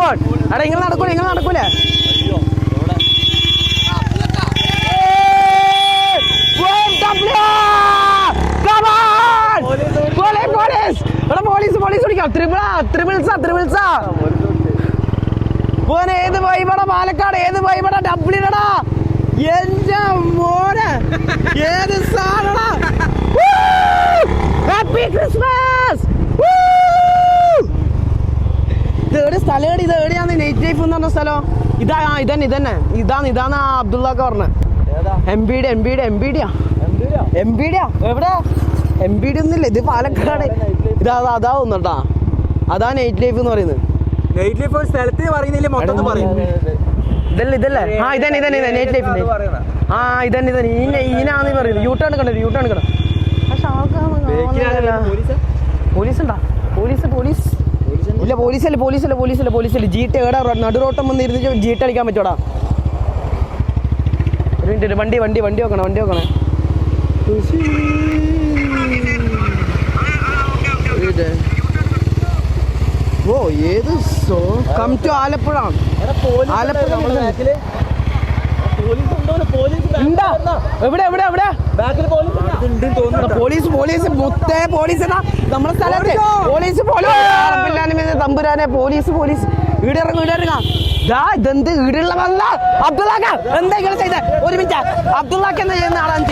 Come on. എടാ നിങ്ങൾ നടക്കൂലേ police പിടിക്കാം. ത്രിപിൾസാ മോനെ. ഏത് വൈബടാ പാലക്കാട്, ഏത് വൈബടാ ഡബ്ലിനടാ എന്റെ മോനെ, ഏത് സാധനടാ. Happy Christmas. ഇതേടെ സ്ഥലം, ഇത് എവിടെയാണ് നൈറ്റ് ലൈഫ് എന്ന് പറഞ്ഞ സ്ഥലം? ഇതാണ് അബ്ദുള്ളക്ക് പറഞ്ഞ എംബിഡിയാ. എവിടെ എംബിഡി ഒന്നുമില്ല, ഇത് പാലക്കാട്. അതാവും കേട്ടാ, അതാ നൈറ്റ് ലൈഫ് എന്ന് പറയുന്നത്. നൈറ്റ് ലൈഫ് ഒരു സ്ഥലത്ത് പറയുന്നില്ല, മൊത്തം പറയും. ഇതല്ലേ ഇതന്നെ നൈറ്റ് ലൈഫ്. ഇതന്നെ ഈനാന്ന് പറയുന്നത്. യൂട്ടേൺ കണ്ടോ? പക്ഷെ പോലീസ് ഉണ്ടാ? പോലീസല്ല. ജീട്ട് ഏടാ നടുറോട്ടം വന്നിരുന്ന് ജീട്ട് കളിക്കാൻ പറ്റോടാ? ഒരു മിനിറ്റ്, വണ്ടി വെക്കണേ. ഓ ഏത് കം ടു ആലപ്പുഴ. പോലീസ് മുത്തേ പോലീസ് നമ്മുടെ സ്ഥലത്ത് തമ്പുരാനെ പോലീസ് ഇടയിറങ്ങാം. ഇതെന്ത് ഈടുള്ള അബ്ദുള്ളാക്ക എന്താ ചെയ്തേ? ഒരു മിനിറ്റ്, അബ്ദുള്ളാക്ക എന്താ ചെയ്യുന്ന ആളാണ്.